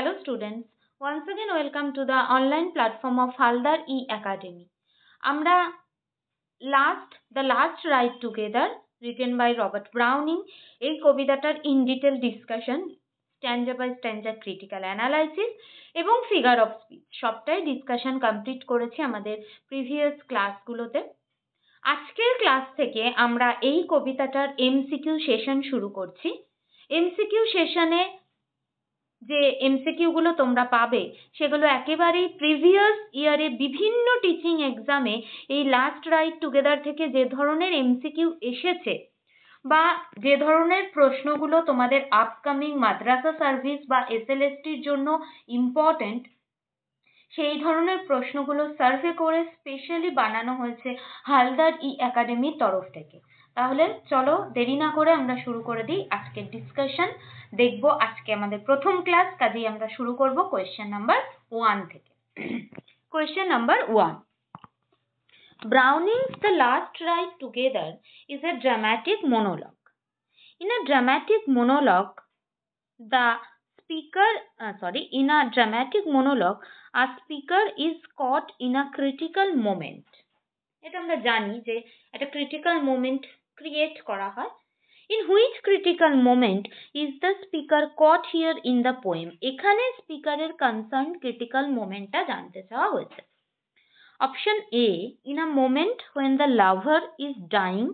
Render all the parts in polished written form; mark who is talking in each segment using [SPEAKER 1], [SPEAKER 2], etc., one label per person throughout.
[SPEAKER 1] Hello students, once again welcome to the online platform of Haldar E-Academy. আমরা The Last Ride Together written by Robert Browning এই কবিতাটার in detail discussion, stanza by stanza critical analysis এবং figure of speech সবটাই discussion complete করেছি আমাদের previous ক্লাসগুলোতে। আজকের class থেকে আমরা এই কবিতাটার এমসিকিউ সেশন শুরু করছি। এমসিকিউ সেশনে যে এমসিকিউ গুলো তোমরা পাবে সেগুলো একেবারেই প্রিভিয়াস ইয়ারে বিভিন্ন টিচিং এক্সামে এই লাস্ট রাইড টুগেদার থেকে যে ধরনের এমসিকিউ এসেছে বা যে ধরনের প্রশ্নগুলো তোমাদের আপকামিং মাদ্রাসা সার্ভিস বা এসএলএসটির জন্য ইম্পর্টেন্ট, সেই ধরনের প্রশ্নগুলো সার্ভে করে স্পেশালি বানানো হয়েছে হালদার ই একাডেমির তরফ থেকে। তাহলে চলো দেরি না করে আমরা শুরু করে দিই আজকের ডিসকাশন। দেখবো আজকে আমাদের প্রথম ক্লাস, কাজেই আমরা শুরু করব কোয়েশ্চেন নাম্বার 1 থেকে। Question number 1, Browning's The Last Ride Together is a dramatic monologue. In a dramatic monologue, a speaker is caught in a critical moment. এটা আমরা জানি যে একটা ক্রিটিক্যাল মোমেন্ট ক্রিয়েট করা হয়। In which critical moment is the speaker caught here in the poem? এখানে স্পিকারের concern critical মোমেন্টটা জানতে চাওয়া হয়েছে। Option A, in a moment when the lover is dying.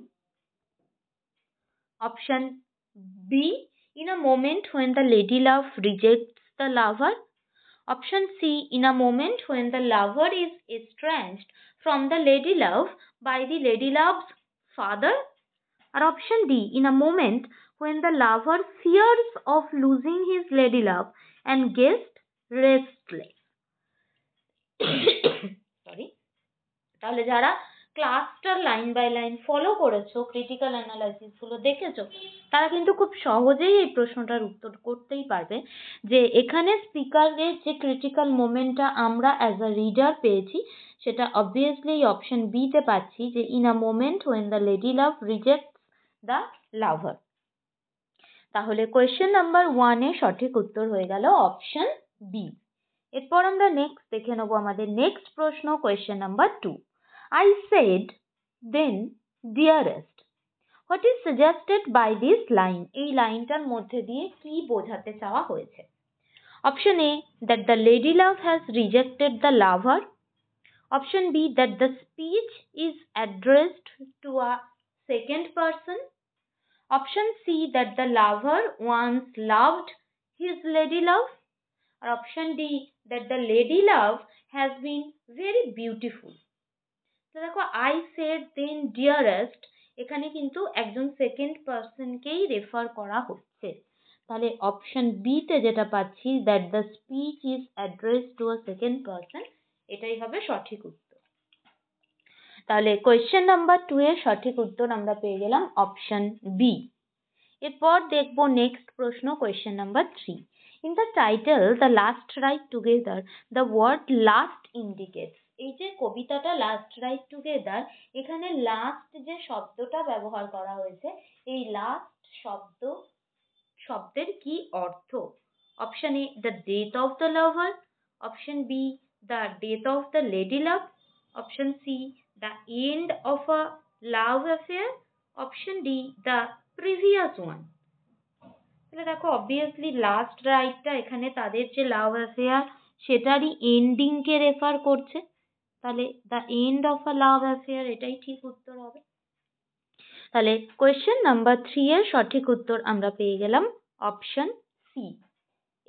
[SPEAKER 1] Option B, in a moment when the lady love rejects the lover. Option C, in a moment when the lover is estranged from the lady love by the lady love's father. Or option D, in a moment when the lover fears of losing his lady love and gets restless. Sorry. তাহলে যারা ক্লাসটা line by line follow করেছো, critical analysis গুলো দেখেছো, তারা কিন্তু খুব সহজেই এই প্রশ্নটার উত্তর করতেই পারবে যে এখানে স্পিকারের যে ক্রিটিক্যাল মোমেন্টটা আমরা অ্যাজ আ রিডার পেয়েছি সেটা অবভিয়াসলি অপশন বি তে পাচ্ছি, যে in a moment when the lady love rejects the lover. তাহলে কোয়েশ্চেন নাম্বার 1 এ সঠিক উত্তর হয়ে গেল অপশন বি। এরপর আমরা নেক্সট দেখে নেব আমাদের নেক্সট প্রশ্ন, question number 2, I said then dearest. What is suggested by this line? এই লাইনটার মধ্যে দিয়ে কি বোঝাতে চাওয়া হয়েছে? Option A, that the lady love has rejected the lover. Option B, that the speech is addressed to a second person. Option C, that the lover once loved his lady love. Or option D, that the lady love has been very beautiful. তো দেখো, I said then dearest এখানে কিন্তু একজন second পারসনকেই refer করা হচ্ছে। তাহলে option B তে যেটা পাচ্ছি, that the speech is addressed to a second person, এটাই হবে সঠিক উত্তর। তাহলে কোয়েশ্চেন নাম্বার 2 এর সঠিক উত্তর আমরা পেয়ে গেলাম অপশন বি। এরপর দেখবো নেক্সট প্রশ্ন, question number 3, in the title the last ride together the word last indicates. এই যে কবিতাটা লাস্ট রাইড টুগেদার, এখানে লাস্ট যে শব্দটা ব্যবহার করা হয়েছে, এই লাস্ট শব্দের কি অর্থ? Option A, the death of the lover. Option B, the death of the lady love. Option C, the end of a love affair. Option D, the previous one. তাহলে দেখো, অবভিয়াসলি লাস্ট রাইডটা এখানে তাদের যে love affair সেটারই ending কে refer করছে, তাহলে the end of a love affair এটাই ঠিক উত্তর হবে। তাহলে কোয়েশ্চেন নাম্বার 3 এর সঠিক উত্তর আমরা পেয়ে গেলাম অপশন সি।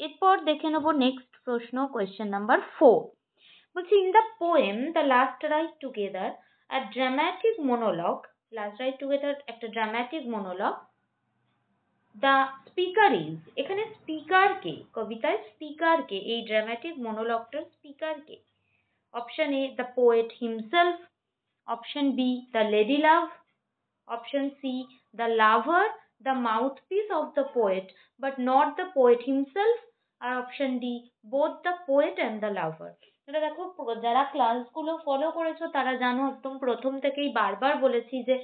[SPEAKER 1] এরপর দেখে নেব নেক্সট প্রশ্ন, কোয়েশ্চেন নাম্বার 4, বলছি in the poem the last ride together a dramatic monologue, last ride together একটা dramatic monologue, the speaker is, এখানে স্পিকার কে, কবিতায় স্পিকার কে, এই ড্রামাটিক মনোলগটার স্পিকার কে? Option A, the poet himself. Option B, the lady love. Option C, the lover, the mouthpiece of the poet, but not the poet himself. Or option D, both the poet and the lover. এটা দেখো, যারা ক্লাসগুলো follow করেছো তারা জানো, একদম প্রথম থেকেই বারবার বলেছি যে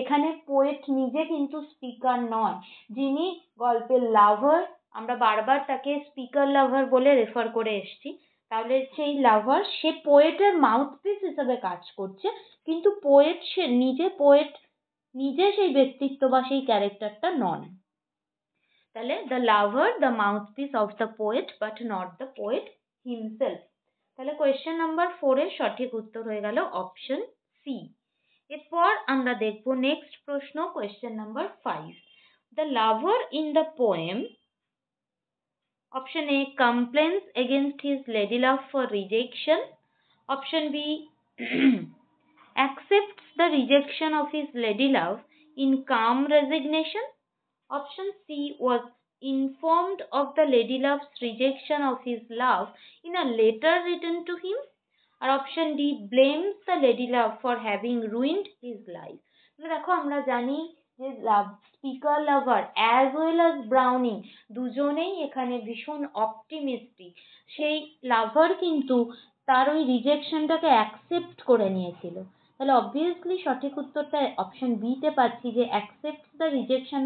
[SPEAKER 1] এখানে পোয়েট নিজে কিন্তু স্পিকার নয়, যিনি গল্পের লাভার আমরা বারবার তাকে স্পিকার লাভার বলে রেফার করে এসেছি, তাহলে সেই লাভার সে পোয়েটের মাউথপিস হিসেবে কাজ করছে, কিন্তু পোয়েট সে নিজে সেই ব্যক্তিত্ব বা সেই ক্যারেক্টারটা নন। তাহলে the lover the mouthpiece of the poet but not the poet himself. তাহলে কোয়েশ্চেন নাম্বার 4 এর সঠিক উত্তর হয়ে গেল অপশন সি। এরপর আমরা দেখব নেক্সট প্রশ্ন, question number 5। The lover in the poem, option A, complains against his ladylove for rejection. Option B, accepts the rejection of his ladylove in calm resignation. Option C, was informed of the ladylove's rejection of his love in a letter written to him. Or option D, blames the ladylove for having ruined his life. দেখো আমরা জানি যে speaker লাভার as well as Browning দুজনেই এখানে ভীষণ optimistic. সেই লাভার কিন্তু তার ওই রিজেকশনটাকে অ্যাকসেপ্ট করে নিয়েছিল। তাহলে অবভিয়াসলি সঠিক উত্তরটা অপশন বিতে পাচ্ছি, যে accept the rejection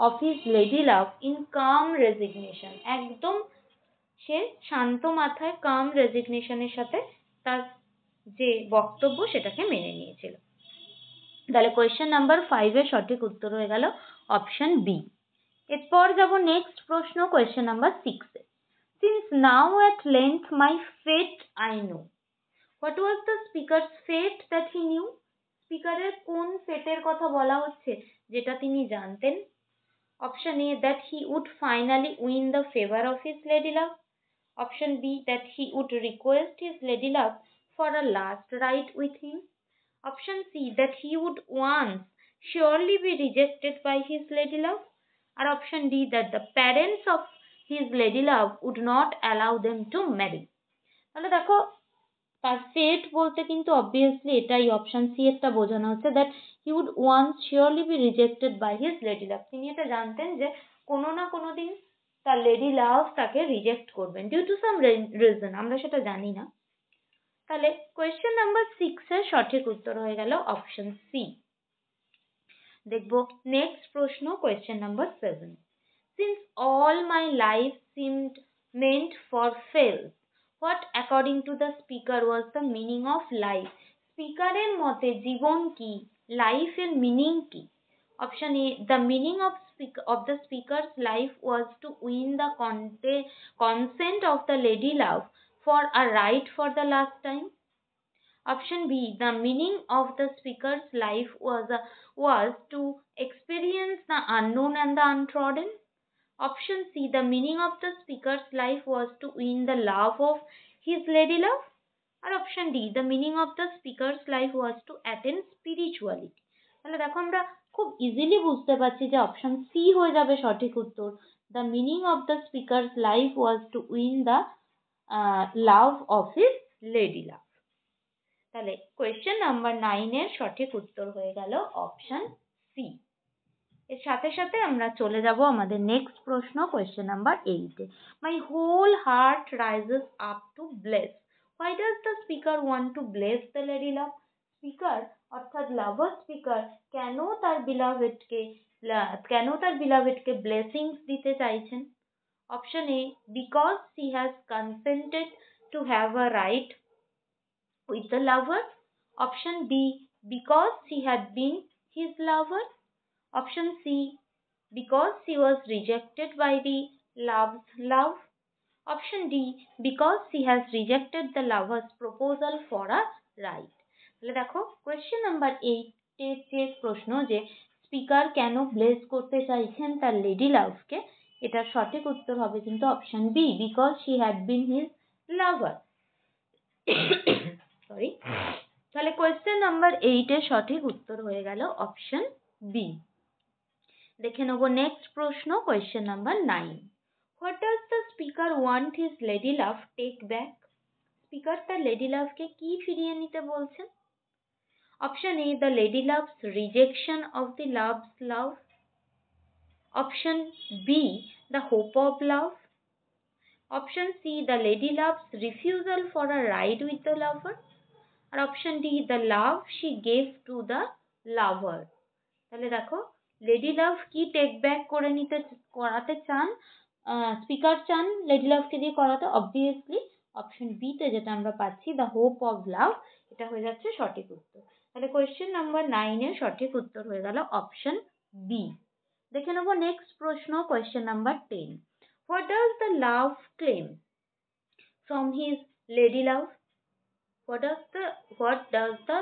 [SPEAKER 1] of his lady love in calm resignation. একদম সে শান্ত মাথায় কাম রেজিগনেশনের সাথে তার যে বক্তব্য সেটাকে মেনে নিয়েছিল। তাহলে কোয়েশ্চেন নাম্বার 5 এর সঠিক উত্তর হয়ে গেল অপশন বি। এরপর যাব নেক্সট প্রশ্ন, কোয়েশ্চেন নাম্বার 6 এ। Since now at length my fate I know, what was the speaker's fate that he knew? স্পিকারের কোন ফেটের কথা বলা হচ্ছে যেটা তিনি জানতেন? Option A, that he would finally win the favour of his lady love. Option B, that he would request his lady love for a last ride with him. Option C, that he would once surely be rejected by his lady love. Or option D, that the parents of his lady love would not allow them to marry. তাহলে দেখো তার ফেট বলতে কিন্তু obviously এটাই option C এরটা বোঝানো হচ্ছে, that he would once surely be rejected by his lady love. তিনি এটা জানতেন যে কোনো না কোনো দিন তার লেডি লাভ তাকে রিজেক্ট করবেন ডিউ টু সাম রিজন, আমরা সেটা জানি না। তাহলে কোয়েশ্চেন নাম্বার 6 এর সঠিক উত্তর হয়ে গেল অপশন সি। দেখব নেক্সট প্রশ্ন, question number 7। Since all my life seemed meant for fails, what according to the speaker was the meaning of life? স্পিকারের মতে জীবন কি, লাইফের মিনিং কি? Option A, the meaning of the speaker's life was to win the consent of the lady love for a ride for the last time. Option B, the meaning of the speaker's life was to experience the unknown and the untrodden. Option C, the meaning of the speaker's life was to win the love of his lady love. Or option D, the meaning of the speaker's life was to attain spirituality. তাহলে দেখো আমরা খুব easily বুঝতে পারছি যে option C হয়ে যাবে সঠিক উত্তর। The meaning of the speaker's life was to win the love of his lady love. তাহলে কোয়েশ্চেন নাম্বার 9 এর সঠিক উত্তর হয়ে গেল অপশন সি। এর সাথে সাথে আমরা চলে যাব আমাদের নেক্সট প্রশ্ন, কোয়েশ্চেন নাম্বার 8 এ। My whole heart rises up to bless, why does the speaker want to bless the lady love? Speaker অর্থাৎ লাভার স্পিকার কেন তার বিলাভেডকে ব্লেসিংস দিতে চাইছেন? Option A, because he has consented to have a ride with the lover. Option B, because he had been his lover. Option C, because he was rejected by the love's love. Option D, because he has rejected the lover's proposal for a ride. তাহলে দেখো question number 8 এর যে প্রশ্ন, যে speaker কেন bless করতে চাইছেন তার লেডি লাভকে, এটার সঠিক উত্তর হবে কিন্তু option B, because she had been his lover. Sorry. তাহলে কোয়েশ্চেন নাম্বার 8 এর সঠিক উত্তর হয়ে গেল অপশন বি। দেখে নেব নেক্সট প্রশ্ন, question number 9। What does the speaker want his lady love take back? Speaker তার লেডি লাভকে কি ফিরিয়ে নিতে বলছেন? Option A, the lady love's rejection of the love's love. Option B, the hope of love. Option C, the lady love's refusal for a ride with the lover. আর option D, the love she gave to the lover. তাহলে দেখো lady লাভ কি take back করাতে চান? Speaker চান lady লাভকে দিয়ে করাতে? অবভিয়াসলি অপশন বি তে যেটা আমরা পাচ্ছি, দ্য হোপ অফ লাভ, এটা হয়ে যাচ্ছে সঠিক উত্তর। তাহলে কোয়েশ্চেন নাম্বার 9 এর সঠিক উত্তর হয়ে গেল অপশন বি। দেখে নেব নেক্সট প্রশ্ন, question number 10। What does the love claim from his lady love? what does the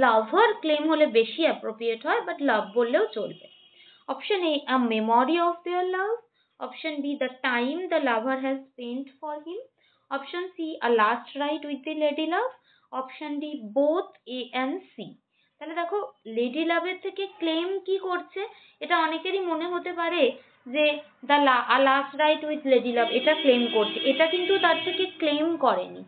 [SPEAKER 1] lover claim হলে বেশি appropriate হয়, but love বললেও চলবে। Option A, a memory of their love. Option B, the time the lover has spent for him. Option C, a last ride with the lady love. Option D, both A and C. তাহলে দেখো lady লাভের থেকে claim কি করছে, এটা অনেকেরই মনে হতে পারে যে the last ride with lady love এটা ক্লেম করছে। এটা কিন্তু তার থেকে ক্লেম করেনি,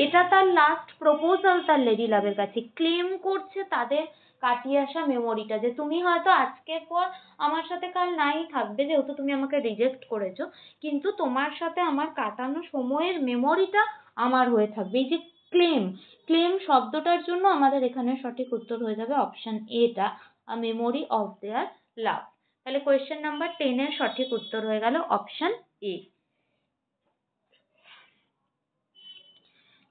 [SPEAKER 1] এটা তার লাস্ট প্রপোজাল তার লেডি লাভের কাছে। ক্লেম করছে তাদের কাটিয়ে আসা মেমোরিটা, যে তুমি হয়তো আজকের পর আমার সাথে কাল নাই থাকবে, যেহেতু তুমি আমাকে রিজেক্ট করেছো, কিন্তু তোমার সাথে আমার কাটানো সময়ের মেমোরিটা আমার হয়ে থাকবে। এই যে ক্লেম, ক্লেম শব্দটার জন্য আমাদের এখানে সঠিক উত্তর হয়ে যাবে অপশন এটা, আ মেমোরি অফ দেয়ার লাভ। তাহলে কোয়েশ্চেন নাম্বার 10 এর সঠিক উত্তর হয়ে গেল অপশন এ।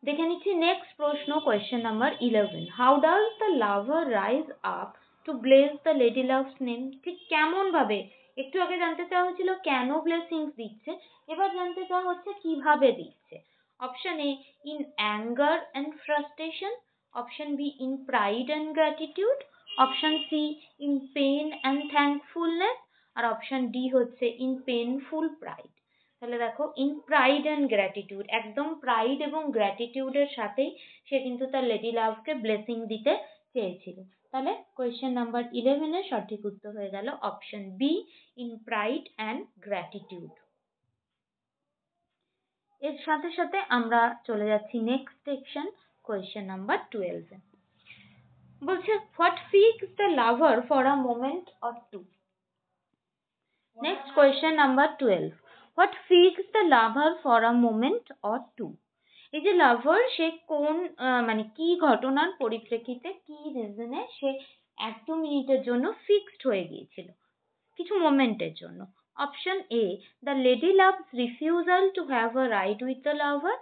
[SPEAKER 1] দেখে নিচ্ছি নেক্সট প্রশ্ন, question number 11। How does the lover rise up to bless the lady loves name? ঠিক কেমন ভাবে, একটু আগে জানতে চাওয়া হয়েছিল কেন ব্লেসিংস দিচ্ছে, এবার জানতে চাওয়া হচ্ছে কিভাবে দিচ্ছে। Option A, in anger and frustration. Option B, in pride and gratitude. Option C, in pain and thankfulness. আর অপশন ডি হচ্ছে ইন পেনফুল প্রাইড। তাহলে দেখো ইন প্রাইড অ্যান্ড গ্র্যাটিটিউড, একদম প্রাইড এবং গ্র্যাটিটিউডের সাথেই সে কিন্তু তার লেডি লাভকে ব্লেসিং দিতে চেয়েছিল। তাহলে কোয়েশ্চেন নাম্বার 11 এর সঠিক উত্তর হয়ে গেল option B, in pride and gratitude. এর সাথে সাথে আমরা চলে যাচ্ছি নেক্সট সেকশন, কোয়েশ্চেন নাম্বার 12 এ। বলছে what fix the lover for a moment or two? Next question number 12। What fixed the lover for a moment or two? এই যে লাভার, সে কোন মানে কি ঘটনার পরিপ্রেক্ষিতে, কি রিজনে সে 1-2 মিনিটের জন্য ফিক্সড হয়ে গিয়েছিল, কিছু মোমেন্টের জন্য। Option A, the lady love's refusal to have a ride with the lover.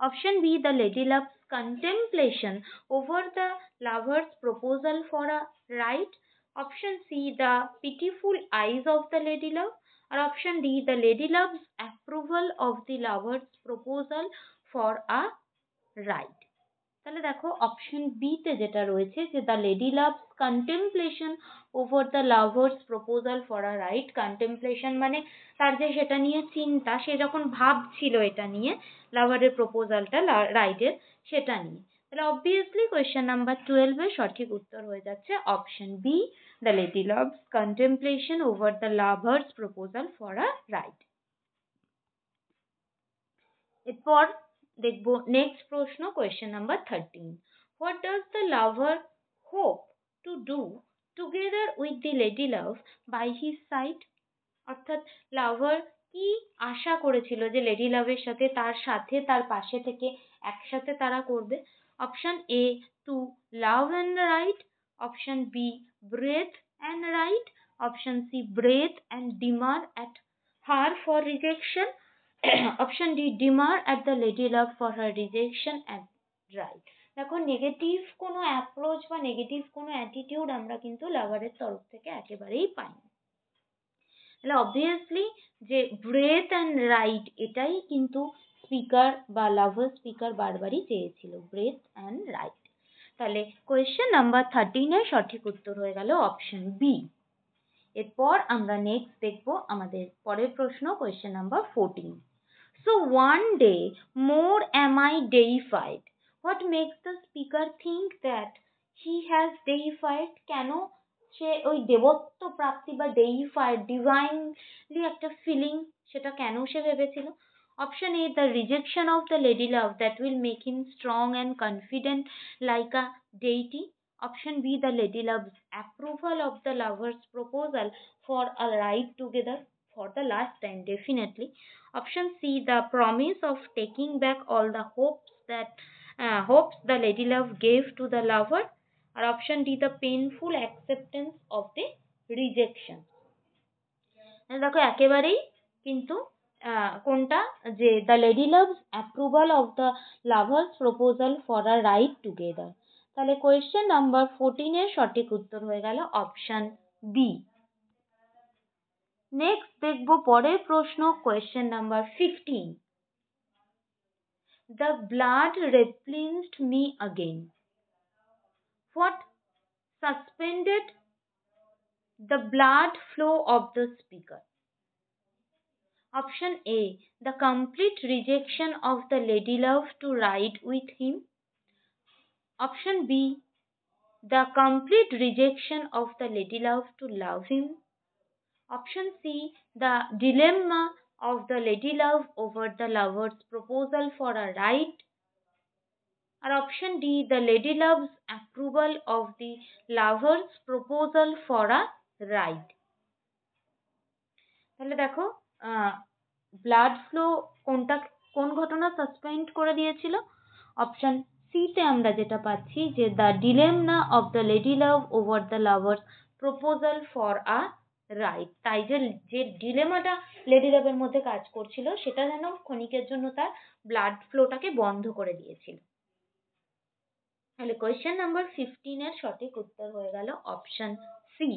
[SPEAKER 1] Option B, the lady love's contemplation over the lover's proposal for a ride. Option C, the pitiful eyes of the lady love. আর option D, the lady love's approval of the lover's proposal for a ride. তাহলে দেখো option B তে যেটা রয়েছে যে the lady love's contemplation over the lover's proposal for a ride. Contemplation মানে তার যে সেটা নিয়ে চিন্তা, সে যখন ভাবছিল এটা নিয়ে, লাভারের প্রপোজালটা রাইডের, সেটা নিয়ে। তাহলে অবভিয়াসলি কোয়েশ্চেন নাম্বার 12 এর সঠিক উত্তর হয়ে যাচ্ছে option B, the lady love's contemplation over the lover's proposal for a ride. এরপর দেখবো নেক্সট প্রশ্ন, question number 13। What does the lover hope to do together with the lady love by his side? অর্থাৎ lover কি আশা করেছিল যে lady লাভের সাথে তার পাশে থেকে একসাথে তারা করবে। Option A, to love and ride. Option B, breathe and ride. Option C, breathe and demur at her for rejection. Option D, demur at the lady love for her rejection and ride. দেখো negative কোনো approach বা negative কোনো attitude আমরা কিন্তু লাভারের তরফ থেকে একেবারেই পাই না। তাহলে অবভিয়াসলি যে ব্রেথ অ্যান্ড রাইট, এটাই কিন্তু স্পিকার বা লাভার স্পিকার বারবারই চেয়েছিল, ব্রেথ অ্যান্ড রাইট। তাহলে কোয়েশ্চেন নাম্বার 13 এর সঠিক উত্তর হয়ে গেল অপশন বি। এরপর আমরা নেক্সট দেখব আমাদের পরের প্রশ্ন, question number 14। So one day more am I deified. What makes the speaker think that he has deified? কেন সে ওই দেবত্ব প্রাপ্তি বা ডেইফাইড, ডিভাইনলি একটা ফিলিং, সেটা কেন সে ভেবেছিল? Option A, the rejection of the lady love that will make him strong and confident like a deity. Option B, the lady love's approval of the lover's proposal for a ride together for the last time, definitely. Option C, the promise of taking back all the hopes the lady love gave to the lover. Or option D, the painful acceptance of the rejection. দেখো একেবারেই কিন্তু কোনটা, যে the lady love's approval of the lover's proposal for a ride together. তাহলে question number 14 এর সঠিক উত্তর হয়ে গেল অপশন বি। নেক্সট দেখব পরের প্রশ্ন, question number 15। The blood replenished me again. What suspended the blood flow of the speaker? Option A, the complete rejection of the ladylove to ride with him. Option B, the complete rejection of the ladylove to love him. Option C, the dilemma of the ladylove over the lover's proposal for a ride. Or option D, the ladylove's approval of the lover's proposal for a ride. তাহলে দেখো blood flow কোন ঘটনা suspend করে দিয়েছিল? Option C তে আমরা যেটা পাচ্ছি যে the dilemma of the lady love over the lover's proposal for a ride. তাই যে ডিলেমাটা লেডি লাভের মধ্যে কাজ করছিল সেটা যেন ক্ষণিকের জন্য তার ব্লাড ফ্লোটাকে বন্ধ করে দিয়েছিল। তাহলে কোয়েশ্চেন নাম্বার 15 এর সঠিক উত্তর হয়ে গেল অপশন সি।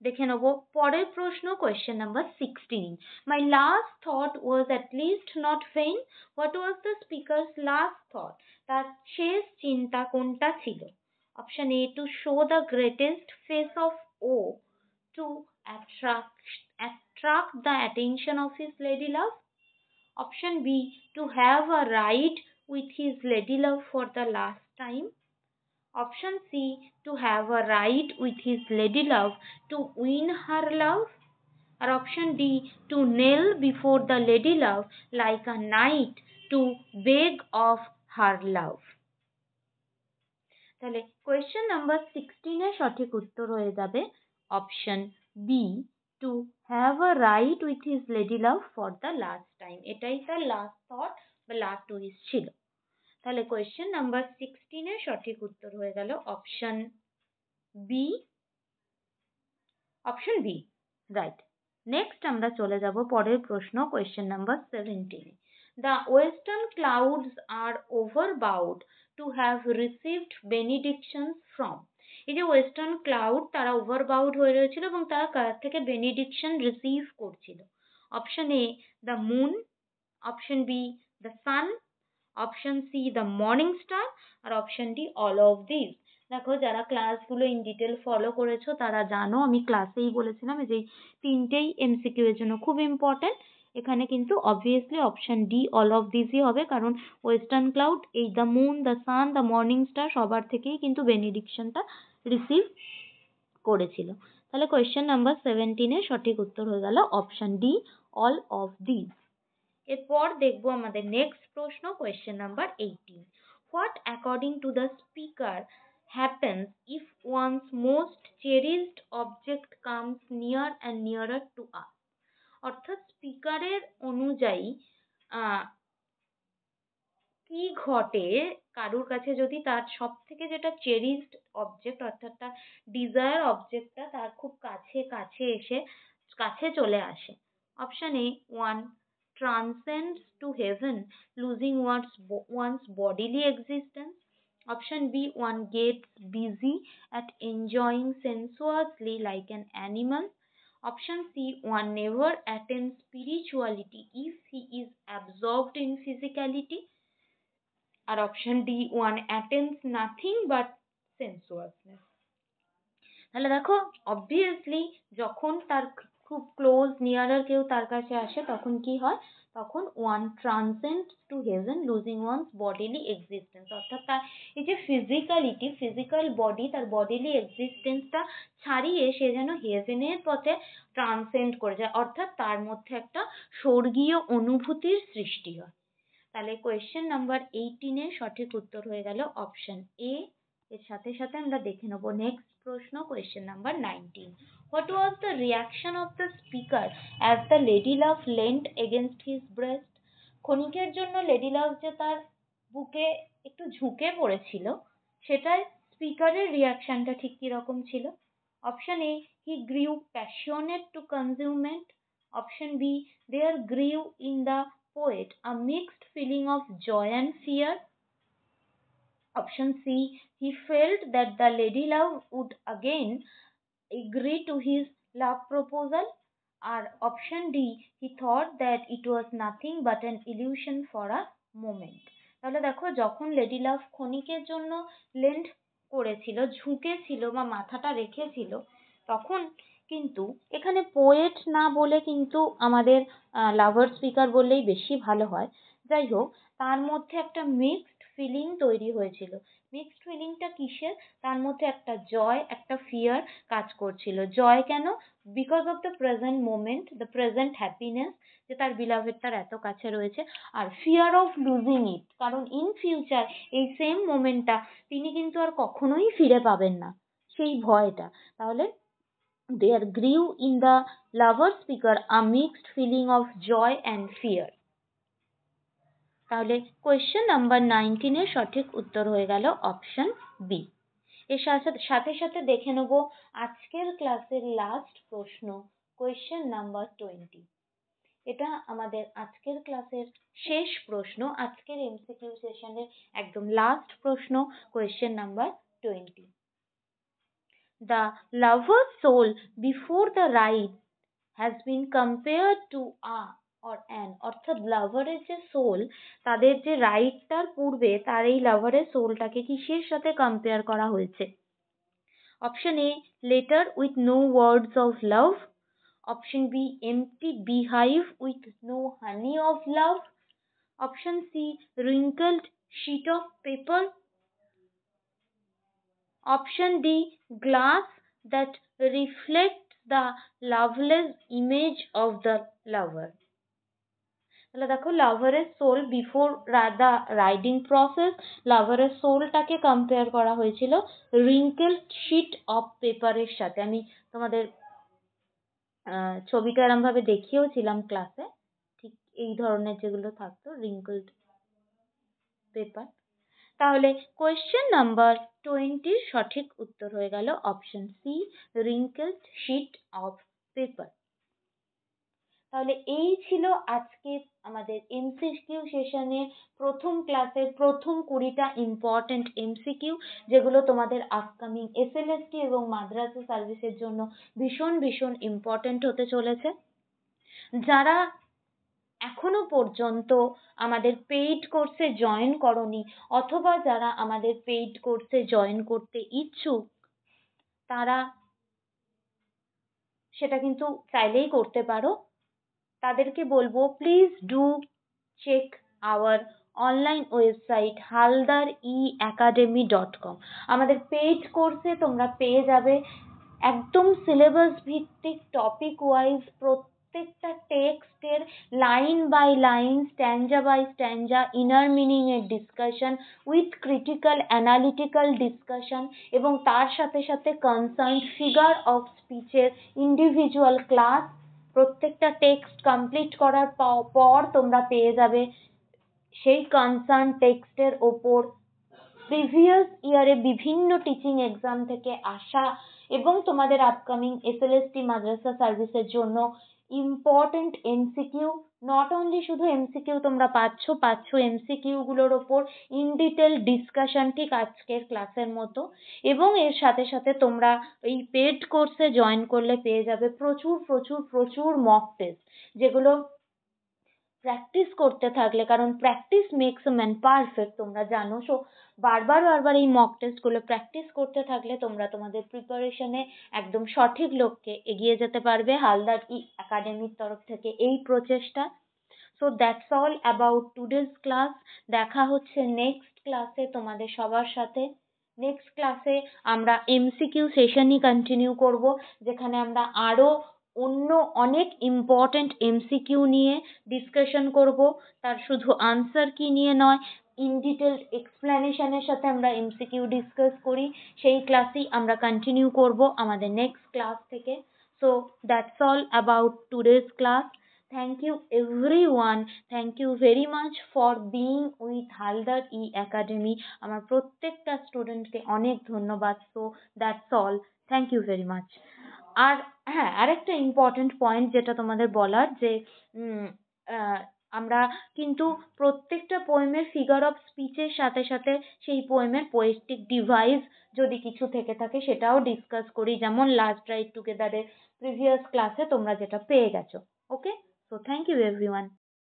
[SPEAKER 1] দেখে নেব পরের প্রশ্ন, question number 16। My last thought was at least not vain. What was the speaker's last thought? তার শেষ চিন্তা কোনটা ছিল? Option A, to show the greatest face of ও to attract the attention of his lady love. Option B, to have a ride with his lady love for the last time. Option C, to have a ride with his lady love to win her love. Or option D, to kneel before the lady love like a knight to beg of her love. তাহলে question number 16 এর সঠিক উত্তর হয়ে যাবে option B, to have a ride with his lady love for the last time. এটাই তার last thought বা last wish ছিল। তাহলে কোয়েশ্চেন নাম্বার 16 এর সঠিক উত্তর হয়ে গেল option B. Option B, right. Next আমরা চলে যাব পরের প্রশ্ন, question number 17। The western clouds are overbowed to have received benedictions from. এই যে ওয়েস্টার্ন ক্লাউড তারা ওভারবাউড হয়ে রয়েছিল এবং তারা কার থেকে বেনিডিকশন রিসিভ করছিল? Option A, the moon. Option B, the sun. Option C, the morning star. আর option D, all of this. দেখো যারা ক্লাসগুলো ইন ডিটেল ফলো করেছো তারা জানো আমি ক্লাসেই বলেছিলাম যে তিনটেই এমসিকিউ এর জন্য খুব ইম্পর্টেন্ট। এখানে কিন্তু obviously option D all of দিসই হবে, কারণ ওয়েস্টার্ন ক্লাউড এই the moon, the sun, the morning star সবার থেকেই কিন্তু বেনিডিকশনটা রিসিভ করেছিল। তাহলে কোয়েশ্চেন নাম্বার 17 এর সঠিক উত্তর হয়ে গেল option D, all of this. এরপর দেখবো আমাদের নেক্সট প্রশ্ন, question number 18। What according to the speaker happens if one's most cherished object comes near and nearer to us? অর্থাৎ স্পিকারের অনুযায়ী কি ঘটে কারুর কাছে যদি তার সব থেকে যেটা চেরিশড অবজেক্ট অর্থাৎ তার ডিজায়ার অবজেক্টটা তার খুব কাছে কাছে এসে কাছে চলে আসে। Option A, one transcends to heaven losing one's bodily existence. Option B, one gets busy at enjoying sensuously like an animal. Option C, one never attains spirituality if he is absorbed in physicality. আর option D, one attends nothing but sensuousness. তাহলে দেখো obviously যখন তার খুব close নিয়ারার কেউ তার কাছে আসে তখন কি হয়? তখন one transcend to heaven losing one's bodily existence, অর্থাৎ তার এই যে ফিজিক্যালিটি, ফিজিক্যাল বডি, তার বডিলি এক্সিস্টেন্সটা ছাড়িয়ে সে যেন হেভেনের পথে ট্রান্সেন্ড করে যায়, অর্থাৎ তার মধ্যে একটা স্বর্গীয় অনুভূতির সৃষ্টি হয়। তাহলে কোয়েশ্চেন নাম্বার 18 এর সঠিক উত্তর হয়ে গেল অপশন এ। এর সাথে সাথে আমরা দেখে নেব নেক্সট প্রশ্ন, question number 19। What was the reaction of the speaker as the lady love lent against his breast? ক্ষণিকের জন্য লেডি লাভ যে তার বুকে একটু ঝুঁকে পড়েছিল সেটার স্পিকারের রিয়াকশনটা ঠিক কিরকম ছিল? Option A, he grew passionate to consummate. Option B, there grew in the poet a mixed feeling of joy and fear. Option C, he felt that the lady love would again agree to his love proposal. Or option D, he thought that it was nothing but an illusion for a moment. তাহলে দেখো, যখন lady লাভ ক্ষণিকের জন্য lend করেছিল, ঝুঁকেছিল বা মাথাটা রেখেছিল, তখন কিন্তু এখানে পোয়েট না বলে কিন্তু আমাদের লাভার স্পিকার বললেই বেশি ভালো হয়। যাই হোক, তার মধ্যে একটা মিক্সড ফিলিং তৈরি হয়েছিল। মিক্সড ফিলিংটা কিসের? তার মধ্যে একটা জয়, একটা ফিয়ার কাজ করছিল। জয় কেন? Because of the present moment, the present happiness, যে তার বিলাভেড তার এত কাছে রয়েছে। আর ফিয়ার অফ লুজিং ইট, কারণ ইন ফিউচার এই সেম মোমেন্টটা তিনি কিন্তু আর কখনোই ফিরে পাবেন না, সেই ভয়টা। তাহলে there grew in the lover speaker a mixed feeling of joy and fear. তাহলে কোয়েশ্চেন নাম্বার 19 এর সঠিক উত্তর হয়ে গেল অপশন বি। এর সাথে সাথে দেখে নেব আজকের ক্লাসের লাস্ট প্রশ্ন, কোয়েশ্চেন নাম্বার 20। এটা আমাদের আজকের ক্লাসের শেষ প্রশ্ন, আজকের এমসিকিউ সেশনের একদম লাস্ট প্রশ্ন, question number 20। The lover's soul before the ride has been compared to a or an, অর্থাৎ লাভারের যে সোল, তাদের যে রাইডটার পূর্বে তার এই লাভারের সোলটাকে কিসের সাথে কম্পেয়ার করা হয়েছে? Option A, letter with no words of love. Option B, empty beehive with no honey of love. Option C, wrinkled sheet of paper. Option D, glass that reflects the loveless image of the lover. তাহলে দেখো, লাভারের soul before the riding process, লাভারের সোলটাকে compare করা হয়েছিল wrinkle sheet of পেপারের সাথে। আমি তোমাদের ছবিটা এরম ভাবে দেখিয়েওছিলাম ক্লাসে, ঠিক এই ধরনের যেগুলো থাকতো রিঙ্কেলড পেপার। তাহলে কোয়েশ্চেন নাম্বার 20 সঠিক উত্তর হয়ে গেল option C, wrinkled sheet of paper. তাহলে এই ছিল আজকে আমাদের এমসিকিউ সেশনের প্রথম ক্লাসের প্রথম 20টা ইম্পর্টেন্ট এমসিকিউ, যেগুলো তোমাদের আপকামিং এসএলএসটি এবং মাদ্রাসা সার্ভিসের জন্য ভীষণ ভীষণ ইম্পর্টেন্ট হতে চলেছে। যারা এখনো পর্যন্ত আমাদের পেইড কোর্সে জয়েন করনি, অথবা যারা আমাদের পেইড কোর্সে জয়েন করতে ইচ্ছুক, তারা সেটা কিন্তু চাইলেই করতে পারো। তাদেরকে বলবো, please do check our online website haldaracademy.com। আমাদের পেইড কোর্সে তোমরা পেয়ে যাবে একদম সিলেবাস ভিত্তিক, টপিক ওয়াইজ প্রত্যেকটা টেক্সটের line by line, stanza by stanza inner meaning এর discussion with critical analytical discussion, এবং তার সাথে সাথে কনসার্ন ফিগার অফ স্পিচের ইন্ডিভিজুয়াল ক্লাস। প্রত্যেকটা টেক্সট কমপ্লিট করার পর তোমরা পেয়ে যাবে সেই কনসার্ন টেক্সটের ওপর প্রিভিয়াস ইয়ারে বিভিন্ন টিচিং এক্সাম থেকে আসা এবং তোমাদের আপকামিং এসএলএসটি মাদ্রাসা সার্ভিসের জন্য ইম্পর্টেন্ট এমসিকিউ। নট অনলি শুধু এমসিকিউ তোমরা পাচ্ছ এমসিকিউ গুলোর ওপর ইন ডিটেল ডিসকাশন, ঠিক আজকের ক্লাসের মতো। এবং এর সাথে সাথে তোমরা এই পেড কোর্সে জয়েন করলে পেয়ে যাবে প্রচুর প্রচুর প্রচুর মক টেস্ট, যেগুলো প্র্যাকটিস করতে থাকলে, কারণ practice makes a man perfect, তোমরা জানো। সো বারবার বারবার এই মক টেস্টগুলো প্র্যাকটিস করতে থাকলে তোমরা তোমাদের প্রিপারেশনে একদম সঠিক লক্ষ্যে এগিয়ে যেতে পারবে। হালদার একাডেমির তরফ থেকে এই প্রচেষ্টা। So that's all about today's class. দেখা হচ্ছে নেক্সট ক্লাসে তোমাদের সবার সাথে। নেক্সট ক্লাসে আমরা এমসিকিউ সেশনই কন্টিনিউ করব, যেখানে আমরা আরো অন্য অনেক ইম্পর্টেন্ট এমসিকিউ নিয়ে ডিসকাশন করব। তার শুধু আনসার কি নিয়ে নয়, ইন ডিটেল এক্সপ্লেনেশনের সাথে আমরা এমসিকিউ ডিসকাস করি, সেই ক্লাসই আমরা কন্টিনিউ করব আমাদের নেক্সট ক্লাস থেকে। So that's all about today's class. Thank you everyone. Thank you very much for being with Haldar Academy. আমার প্রত্যেকটা স্টুডেন্টকে অনেক ধন্যবাদ। So that's all. Thank you very much. আর হ্যাঁ, আরেকটা ইম্পর্টেন্ট পয়েন্ট যেটা তোমাদের বলার, যে উম আমরা কিন্তু প্রত্যেকটা পোয়েমের ফিগার অফ স্পিচের সাথে সাথে সেই পোয়েমের পোয়েটিক ডিভাইস যদি কিছু থেকে থাকে সেটাও ডিসকাস করি, যেমন লাস্ট রাইড টুগেদারের প্রিভিয়াস ক্লাসে তোমরা যেটা পেয়ে গেছো। ওকে, সো থ্যাংক ইউ এভরিওয়ান।